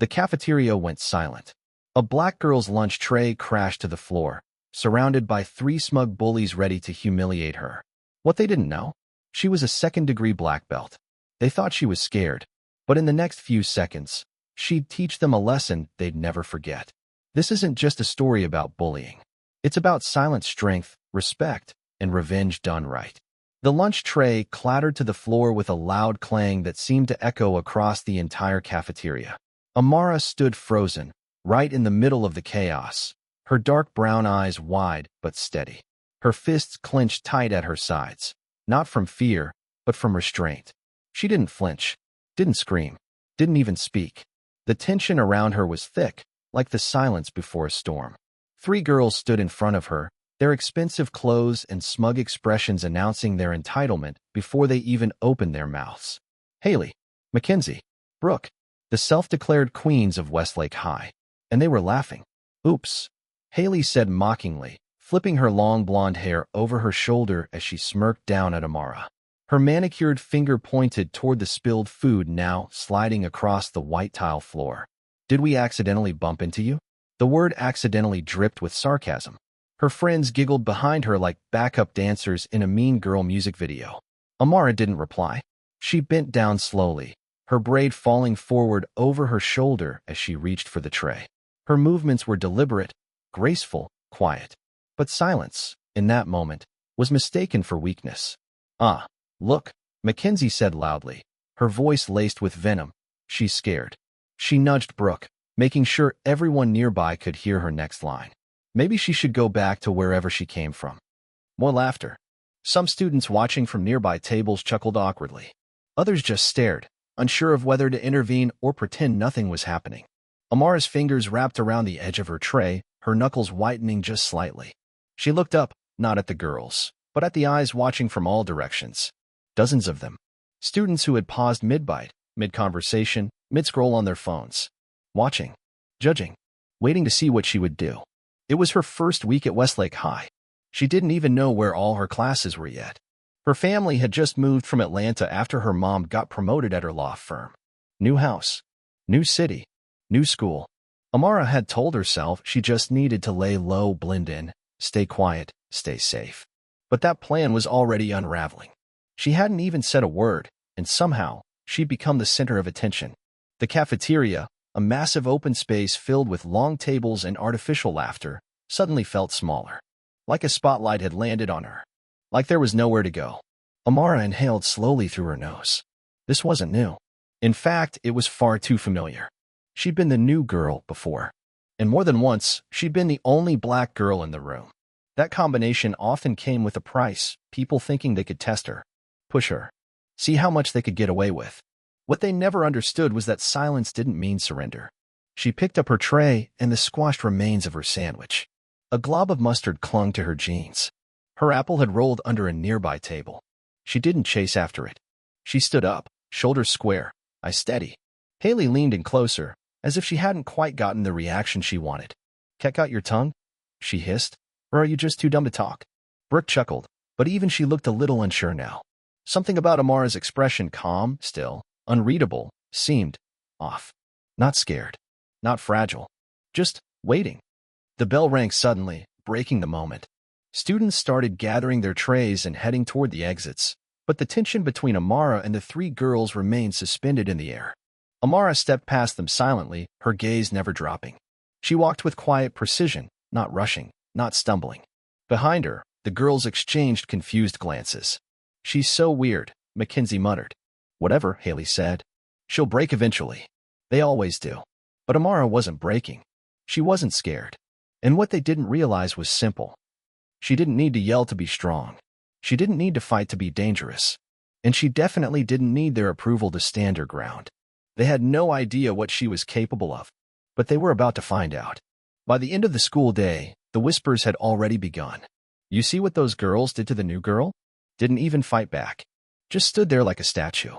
The cafeteria went silent. A black girl's lunch tray crashed to the floor, surrounded by 3 smug bullies ready to humiliate her. What they didn't know? She was a second-degree black belt. They thought she was scared, but in the next few seconds, she'd teach them a lesson they'd never forget. This isn't just a story about bullying. It's about silent strength, respect, and revenge done right. The lunch tray clattered to the floor with a loud clang that seemed to echo across the entire cafeteria. Amara stood frozen, right in the middle of the chaos, her dark brown eyes wide but steady. Her fists clenched tight at her sides, not from fear, but from restraint. She didn't flinch, didn't scream, didn't even speak. The tension around her was thick, like the silence before a storm. 3 girls stood in front of her, their expensive clothes and smug expressions announcing their entitlement before they even opened their mouths. Haley, Mackenzie, Brooke, the self-declared queens of Westlake High. And they were laughing. Oops, Haley said mockingly, flipping her long blonde hair over her shoulder as she smirked down at Amara. Her manicured finger pointed toward the spilled food now sliding across the white tile floor. Did we accidentally bump into you? The word accidentally dripped with sarcasm. Her friends giggled behind her like backup dancers in a Mean Girl music video. Amara didn't reply. She bent down slowly, her braid falling forward over her shoulder as she reached for the tray. Her movements were deliberate, graceful, quiet. But silence, in that moment, was mistaken for weakness. Ah, look, Mackenzie said loudly, her voice laced with venom. She's scared. She nudged Brooke, making sure everyone nearby could hear her next line. Maybe she should go back to wherever she came from. More laughter. Some students watching from nearby tables chuckled awkwardly. Others just stared, unsure of whether to intervene or pretend nothing was happening. Amara's fingers wrapped around the edge of her tray, her knuckles whitening just slightly. She looked up, not at the girls, but at the eyes watching from all directions. Dozens of them. Students who had paused mid-bite, mid-conversation, mid-scroll on their phones. Watching, judging, waiting to see what she would do. It was her first week at Westlake High. She didn't even know where all her classes were yet. Her family had just moved from Atlanta after her mom got promoted at her law firm. New house, new city, new school. Amara had told herself she just needed to lay low, blend in, stay quiet, stay safe. But that plan was already unraveling. She hadn't even said a word, and somehow, she'd become the center of attention. The cafeteria, a massive open space filled with long tables and artificial laughter, suddenly felt smaller. Like a spotlight had landed on her. Like there was nowhere to go. Amara inhaled slowly through her nose. This wasn't new. In fact, it was far too familiar. She'd been the new girl before. And more than once, she'd been the only black girl in the room. That combination often came with a price, people thinking they could test her, push her, see how much they could get away with. What they never understood was that silence didn't mean surrender. She picked up her tray and the squashed remains of her sandwich. A glob of mustard clung to her jeans. Her apple had rolled under a nearby table. She didn't chase after it. She stood up, shoulders square, eyes steady. Haley leaned in closer, as if she hadn't quite gotten the reaction she wanted. "Cat got your tongue?" she hissed. "Or are you just too dumb to talk?" Brooke chuckled, but even she looked a little unsure now. Something about Amara's expression, calm, still, unreadable, seemed off. Not scared. Not fragile. Just waiting. The bell rang suddenly, breaking the moment. Students started gathering their trays and heading toward the exits, but the tension between Amara and the 3 girls remained suspended in the air. Amara stepped past them silently, her gaze never dropping. She walked with quiet precision, not rushing, not stumbling. Behind her, the girls exchanged confused glances. "She's so weird," Mackenzie muttered. "Whatever," Haley said. "She'll break eventually. They always do." But Amara wasn't breaking. She wasn't scared. And what they didn't realize was simple. She didn't need to yell to be strong. She didn't need to fight to be dangerous. And she definitely didn't need their approval to stand her ground. They had no idea what she was capable of. But they were about to find out. By the end of the school day, the whispers had already begun. "You see what those girls did to the new girl? Didn't even fight back. Just stood there like a statue.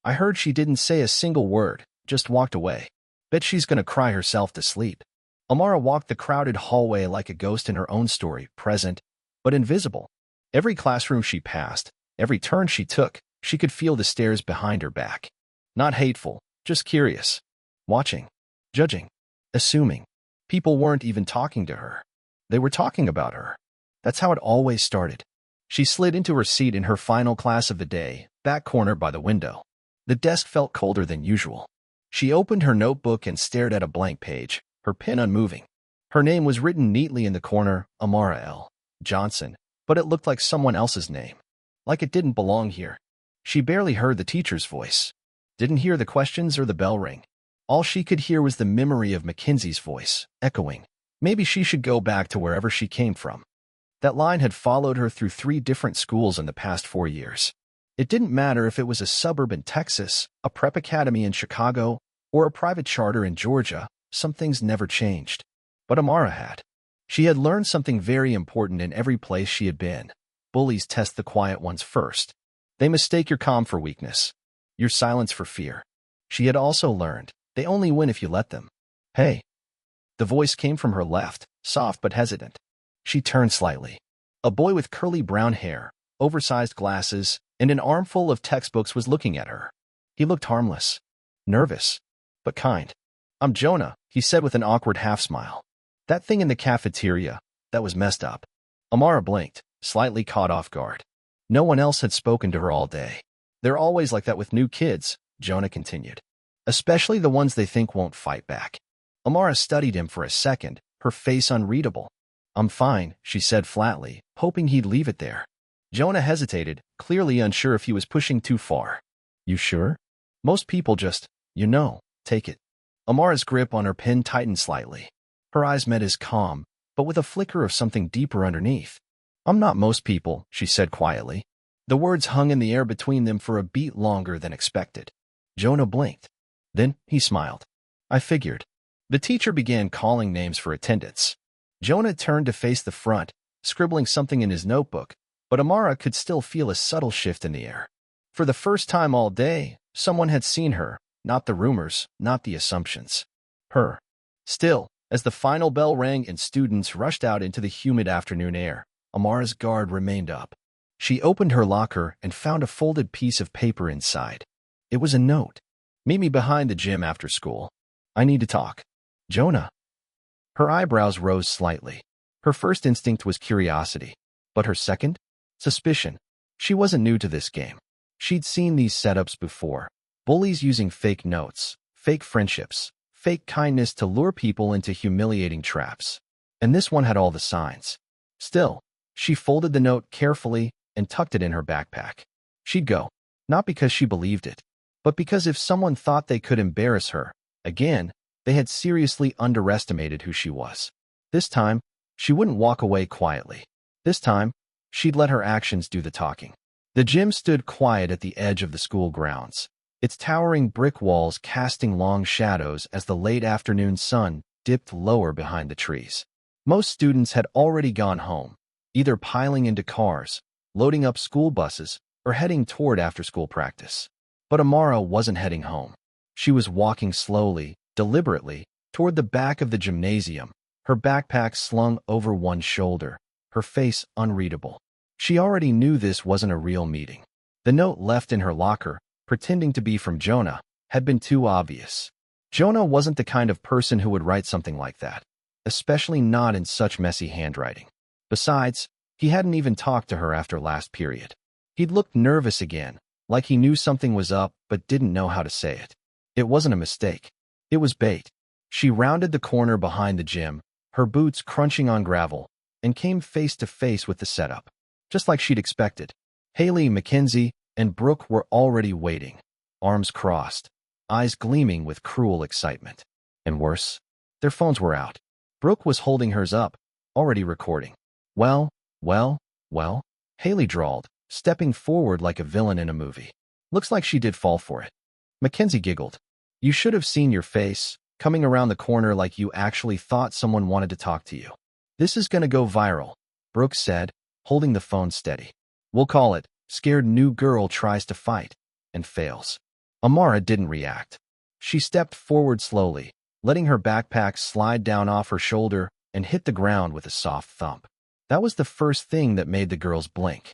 I heard she didn't say a single word, just walked away. Bet she's gonna cry herself to sleep." Amara walked the crowded hallway like a ghost in her own story, present, but invisible. Every classroom she passed, every turn she took, she could feel the stares behind her back. Not hateful, just curious. Watching. judging, assuming. People weren't even talking to her. They were talking about her. That's how it always started. She slid into her seat in her final class of the day, back corner by the window. The desk felt colder than usual. She opened her notebook and stared at a blank page, her pen unmoving. Her name was written neatly in the corner, Amara L. Johnson, but it looked like someone else's name. Like it didn't belong here. She barely heard the teacher's voice. Didn't hear the questions or the bell ring. All she could hear was the memory of Mackenzie's voice, echoing. Maybe she should go back to wherever she came from. That line had followed her through 3 different schools in the past 4 years. It didn't matter if it was a suburb in Texas, a prep academy in Chicago, or a private charter in Georgia, some things never changed. But Amara had. She had learned something very important in every place she had been. Bullies test the quiet ones first. They mistake your calm for weakness, your silence for fear. She had also learned, they only win if you let them. Hey. The voice came from her left, soft but hesitant. She turned slightly. A boy with curly brown hair, oversized glasses, and an armful of textbooks was looking at her. He looked harmless, nervous, but kind. I'm Jonah, he said with an awkward half-smile. That thing in the cafeteria, that was messed up. Amara blinked, slightly caught off guard. No one else had spoken to her all day. They're always like that with new kids, Jonah continued. Especially the ones they think won't fight back. Amara studied him for a second, her face unreadable. I'm fine, she said flatly, hoping he'd leave it there. Jonah hesitated, clearly unsure if he was pushing too far. You sure? Most people just, take it. Amara's grip on her pen tightened slightly. Her eyes met his calm, but with a flicker of something deeper underneath. I'm not most people, she said quietly. The words hung in the air between them for a beat longer than expected. Jonah blinked. Then he smiled. I figured. The teacher began calling names for attendance. Jonah turned to face the front, scribbling something in his notebook, but Amara could still feel a subtle shift in the air. For the first time all day, someone had seen her, not the rumors, not the assumptions. Her. Still, as the final bell rang and students rushed out into the humid afternoon air, Amara's guard remained up. She opened her locker and found a folded piece of paper inside. It was a note. Meet me behind the gym after school. I need to talk. Jonah. Her eyebrows rose slightly. Her first instinct was curiosity, but her second? Suspicion. She wasn't new to this game. She'd seen these setups before. Bullies using fake notes, fake friendships, fake kindness to lure people into humiliating traps. And this one had all the signs. Still, she folded the note carefully and tucked it in her backpack. She'd go, not because she believed it, but because if someone thought they could embarrass her, again, they had seriously underestimated who she was. This time, she wouldn't walk away quietly. This time, she'd let her actions do the talking. The gym stood quiet at the edge of the school grounds, its towering brick walls casting long shadows as the late afternoon sun dipped lower behind the trees. Most students had already gone home, either piling into cars, loading up school buses, or heading toward after-school practice. But Amara wasn't heading home. She was walking slowly, deliberately, toward the back of the gymnasium, her backpack slung over one shoulder, her face unreadable. She already knew this wasn't a real meeting. The note left in her locker, pretending to be from Jonah, had been too obvious. Jonah wasn't the kind of person who would write something like that, especially not in such messy handwriting. Besides, he hadn't even talked to her after last period. He'd looked nervous again, like he knew something was up but didn't know how to say it. It wasn't a mistake. It was bait. She rounded the corner behind the gym, her boots crunching on gravel, and came face to face with the setup. Just like she'd expected. Haley, Mackenzie, and Brooke were already waiting, arms crossed, eyes gleaming with cruel excitement. And worse, their phones were out. Brooke was holding hers up, already recording. Well, Haley drawled, stepping forward like a villain in a movie. Looks like she did fall for it. Mackenzie giggled. You should have seen your face, coming around the corner like you actually thought someone wanted to talk to you. This is gonna go viral, Brooke said, holding the phone steady. We'll call it, Scared New Girl Tries to Fight, and Fails. Amara didn't react. She stepped forward slowly, letting her backpack slide down off her shoulder and hit the ground with a soft thump. That was the first thing that made the girls blink.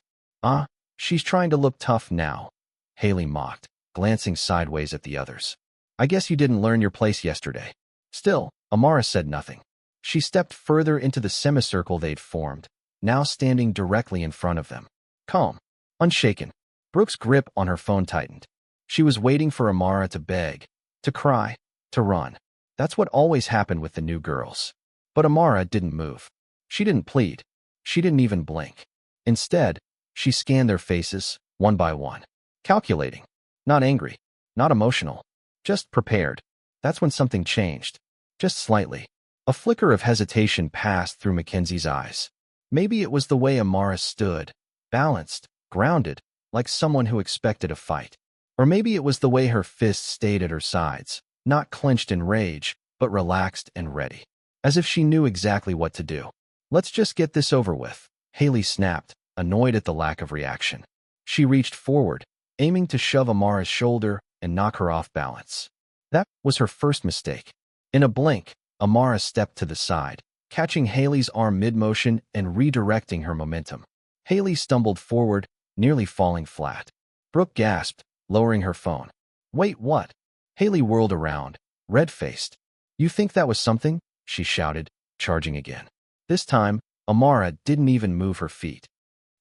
She's trying to look tough now, Haley mocked, glancing sideways at the others. I guess you didn't learn your place yesterday. Still, Amara said nothing. She stepped further into the semicircle they'd formed, now standing directly in front of them. Calm, unshaken. Brooke's grip on her phone tightened. She was waiting for Amara to beg, to cry, to run. That's what always happened with the new girls. But Amara didn't move. She didn't plead. She didn't even blink. Instead, she scanned their faces, one by one. Calculating. Not angry. Not emotional. Just prepared. That's when something changed. Just slightly. A flicker of hesitation passed through Mackenzie's eyes. Maybe it was the way Amara stood, balanced, grounded, like someone who expected a fight. Or maybe it was the way her fists stayed at her sides, not clenched in rage, but relaxed and ready. As if she knew exactly what to do. Let's just get this over with, Haley snapped, annoyed at the lack of reaction. She reached forward, aiming to shove Amara's shoulder and knock her off balance. That was her first mistake. In a blink, Amara stepped to the side, catching Haley's arm mid-motion and redirecting her momentum. Haley stumbled forward, nearly falling flat. Brooke gasped, lowering her phone. Wait, what? Haley whirled around, red-faced. You think that was something? She shouted, charging again. This time, Amara didn't even move her feet.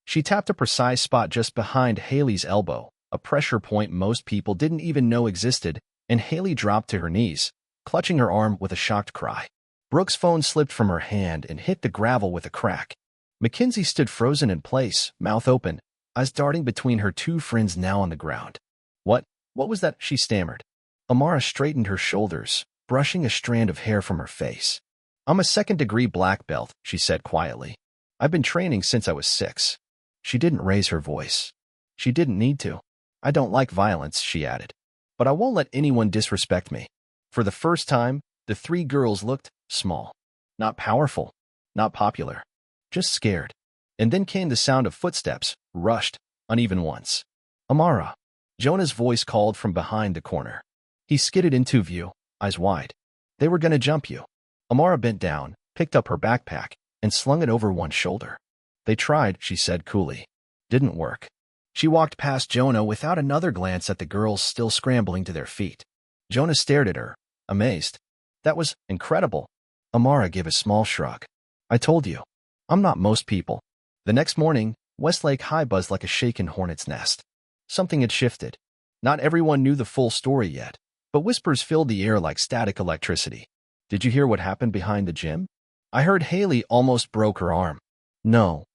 She tapped a precise spot just behind Haley's elbow, a pressure point most people didn't even know existed, and Haley dropped to her knees, clutching her arm with a shocked cry. Brooke's phone slipped from her hand and hit the gravel with a crack. Mackenzie stood frozen in place, mouth open, eyes darting between her two friends now on the ground. What was that? She stammered. Amara straightened her shoulders, brushing a strand of hair from her face. I'm a second-degree black belt, she said quietly. I've been training since I was 6. She didn't raise her voice. She didn't need to. I don't like violence, she added. But I won't let anyone disrespect me. For the first time, the 3 girls looked small. Not powerful. Not popular. Just scared. And then came the sound of footsteps, rushed, uneven ones. Amara. Jonah's voice called from behind the corner. He skidded into view, eyes wide. They were gonna jump you. Amara bent down, picked up her backpack, and slung it over one shoulder. They tried, she said coolly. Didn't work. She walked past Jonah without another glance at the girls still scrambling to their feet. Jonah stared at her, amazed. That was incredible. Amara gave a small shrug. I told you. I'm not most people. The next morning, Westlake High buzzed like a shaken hornet's nest. Something had shifted. Not everyone knew the full story yet, but whispers filled the air like static electricity. Did you hear what happened behind the gym? I heard Haley almost broke her arm. No,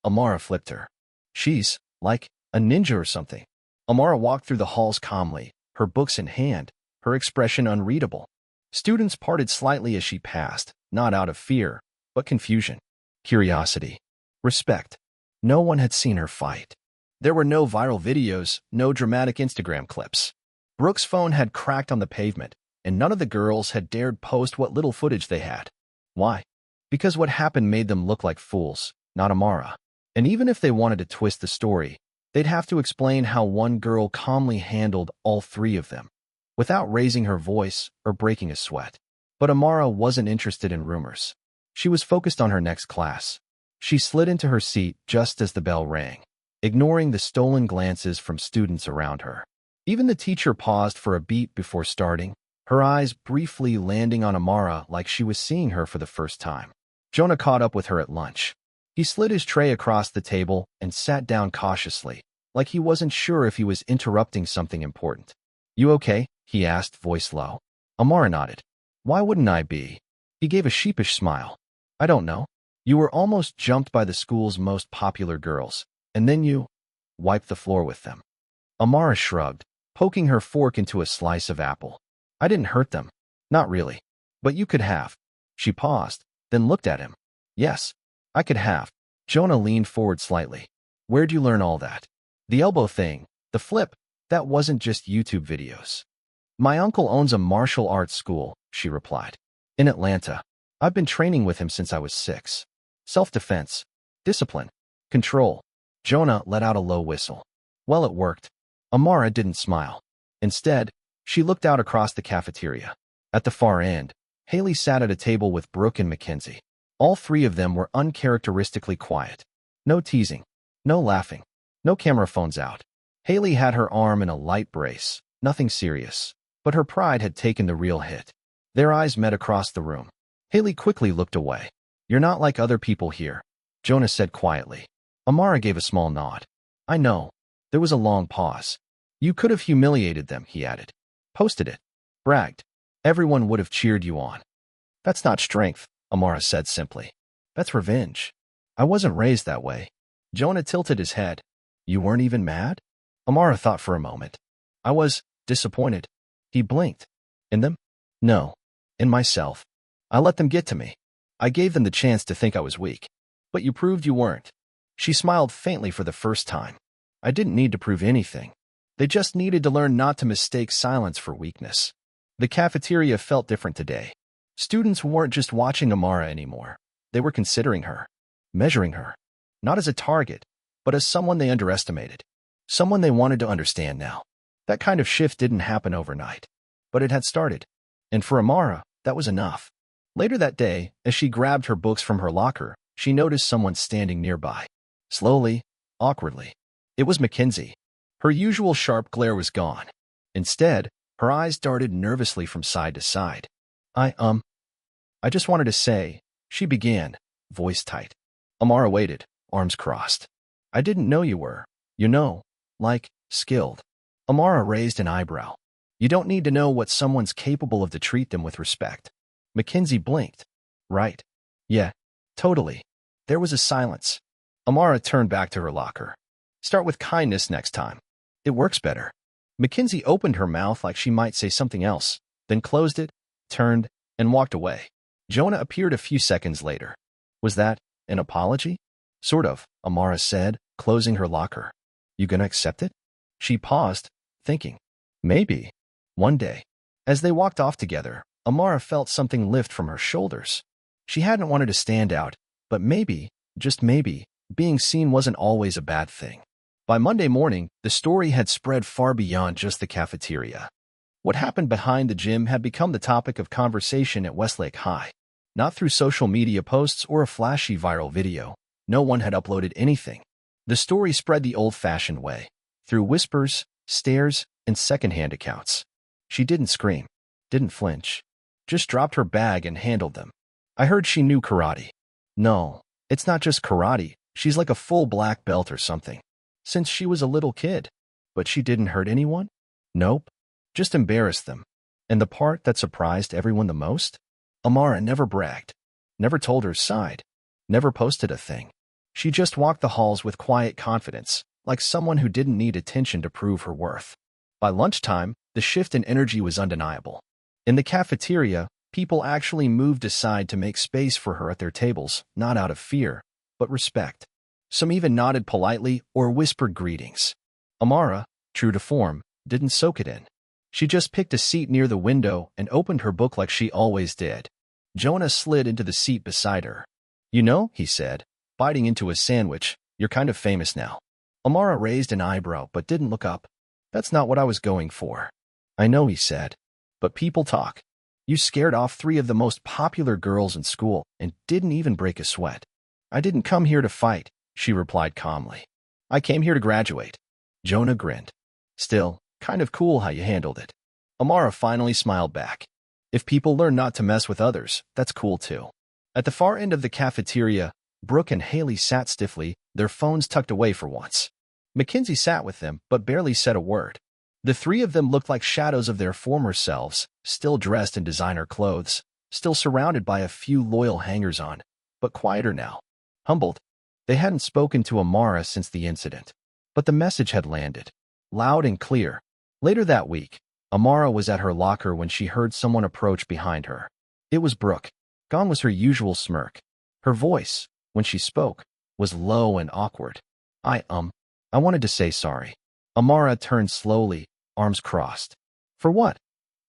Amara flipped her. She's like a ninja or something. Amara walked through the halls calmly, her books in hand, her expression unreadable. Students parted slightly as she passed, not out of fear, but confusion, curiosity, respect. No one had seen her fight. There were no viral videos, no dramatic Instagram clips. Brooke's phone had cracked on the pavement, and none of the girls had dared post what little footage they had. Why? Because what happened made them look like fools, not Amara. And even if they wanted to twist the story, they'd have to explain how one girl calmly handled all 3 of them, without raising her voice or breaking a sweat. But Amara wasn't interested in rumors. She was focused on her next class. She slid into her seat just as the bell rang, ignoring the stolen glances from students around her. Even the teacher paused for a beat before starting, her eyes briefly landing on Amara like she was seeing her for the first time. Jonah caught up with her at lunch. He slid his tray across the table and sat down cautiously, like he wasn't sure if he was interrupting something important. You okay? He asked, voice low. Amara nodded. Why wouldn't I be? He gave a sheepish smile. I don't know. You were almost jumped by the school's most popular girls, and then you wiped the floor with them. Amara shrugged, poking her fork into a slice of apple. I didn't hurt them. Not really. But you could have. She paused, then looked at him. Yes, I could have. Jonah leaned forward slightly. Where'd you learn all that? The elbow thing, the flip, that wasn't just YouTube videos. My uncle owns a martial arts school, she replied. In Atlanta. I've been training with him since I was 6. Self-defense, discipline, control. Jonah let out a low whistle. Well, it worked. Amara didn't smile. Instead, she looked out across the cafeteria. At the far end, Haley sat at a table with Brooke and Mackenzie. All 3 of them were uncharacteristically quiet. No teasing, no laughing, no camera phones out. Haley had her arm in a light brace, nothing serious, but her pride had taken the real hit. Their eyes met across the room. Haley quickly looked away. You're not like other people here, Jonah said quietly. Amara gave a small nod. I know. There was a long pause. You could have humiliated them, he added. Posted it. Bragged. Everyone would have cheered you on. That's not strength, Amara said simply. That's revenge. I wasn't raised that way. Jonah tilted his head. You weren't even mad? Amara thought for a moment. I was disappointed. He blinked. In them? No. In myself. I let them get to me. I gave them the chance to think I was weak. But you proved you weren't. She smiled faintly for the first time. I didn't need to prove anything. They just needed to learn not to mistake silence for weakness. The cafeteria felt different today. Students weren't just watching Amara anymore. They were considering her, measuring her, not as a target, but as someone they underestimated, someone they wanted to understand now. That kind of shift didn't happen overnight, but it had started. And for Amara, that was enough. Later that day, as she grabbed her books from her locker, she noticed someone standing nearby. Slowly, awkwardly. It was Mackenzie. Her usual sharp glare was gone. Instead, her eyes darted nervously from side to side. I just wanted to say, she began, voice tight. Amara waited, arms crossed. I didn't know you were, skilled. Amara raised an eyebrow. You don't need to know what someone's capable of to treat them with respect. Mackenzie blinked. Right. Yeah, totally. There was a silence. Amara turned back to her locker. Start with kindness next time. It works better. Mackenzie opened her mouth like she might say something else, then closed it, turned, and walked away. Jonah appeared a few seconds later. Was that an apology? Sort of, Amara said, closing her locker. You gonna accept it? She paused, thinking. Maybe. One day. As they walked off together, Amara felt something lift from her shoulders. She hadn't wanted to stand out, but maybe, just maybe, being seen wasn't always a bad thing. By Monday morning, the story had spread far beyond just the cafeteria. What happened behind the gym had become the topic of conversation at Westlake High. Not through social media posts or a flashy viral video. No one had uploaded anything. The story spread the old-fashioned way, through whispers, stares, and secondhand accounts. She didn't scream, didn't flinch, just dropped her bag and handled them. I heard she knew karate. No, it's not just karate. She's like a full black belt or something. Since she was a little kid. But she didn't hurt anyone? Nope. Just embarrassed them. And the part that surprised everyone the most? Amara never bragged. Never told her side. Never posted a thing. She just walked the halls with quiet confidence, like someone who didn't need attention to prove her worth. By lunchtime, the shift in energy was undeniable. In the cafeteria, people actually moved aside to make space for her at their tables, not out of fear, but respect. Some even nodded politely or whispered greetings. Amara, true to form, didn't soak it in. She just picked a seat near the window and opened her book like she always did. Jonah slid into the seat beside her. You know, he said, biting into a sandwich, you're kind of famous now. Amara raised an eyebrow but didn't look up. That's not what I was going for. I know, he said. But people talk. You scared off 3 of the most popular girls in school and didn't even break a sweat. I didn't come here to fight, she replied calmly. I came here to graduate. Jonah grinned. Still, kind of cool how you handled it. Amara finally smiled back. If people learn not to mess with others, that's cool too. At the far end of the cafeteria, Brooke and Haley sat stiffly, their phones tucked away for once. Mackenzie sat with them, but barely said a word. The 3 of them looked like shadows of their former selves, still dressed in designer clothes, still surrounded by a few loyal hangers-on, but quieter now. Humbled. They hadn't spoken to Amara since the incident. But the message had landed, loud and clear. Later that week, Amara was at her locker when she heard someone approach behind her. It was Brooke. Gone was her usual smirk. Her voice, when she spoke, was low and awkward. I wanted to say sorry. Amara turned slowly, arms crossed. For what?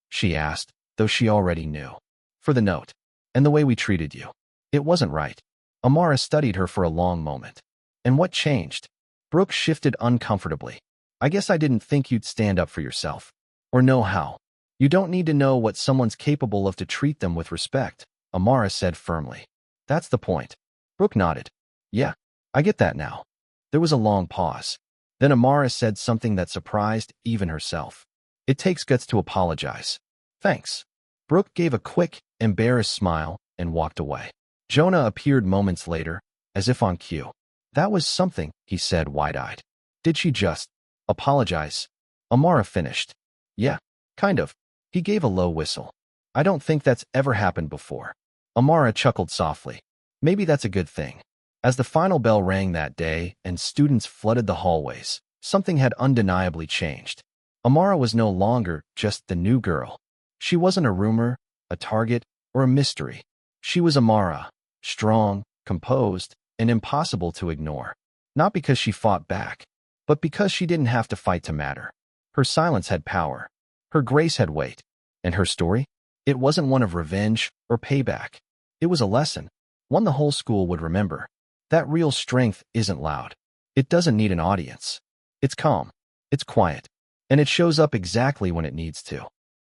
She asked, though she already knew. For the note. And the way we treated you. It wasn't right. Amara studied her for a long moment. And what changed? Brooke shifted uncomfortably. I guess I didn't think you'd stand up for yourself. Or know how. You don't need to know what someone's capable of to treat them with respect, Amara said firmly. That's the point. Brooke nodded. Yeah, I get that now. There was a long pause. Then Amara said something that surprised even herself. It takes guts to apologize. Thanks. Brooke gave a quick, embarrassed smile and walked away. Jonah appeared moments later, as if on cue. That was something, he said wide-eyed. Did she just apologize? Amara finished. Yeah, kind of. He gave a low whistle. I don't think that's ever happened before. Amara chuckled softly. Maybe that's a good thing. As the final bell rang that day and students flooded the hallways, something had undeniably changed. Amara was no longer just the new girl. She wasn't a rumor, a target, or a mystery. She was Amara, strong, composed, and impossible to ignore. Not because she fought back, but because she didn't have to fight to matter. Her silence had power. Her grace had weight. And her story? It wasn't one of revenge or payback. It was a lesson, one the whole school would remember. That real strength isn't loud. It doesn't need an audience. It's calm. It's quiet. And it shows up exactly when it needs to.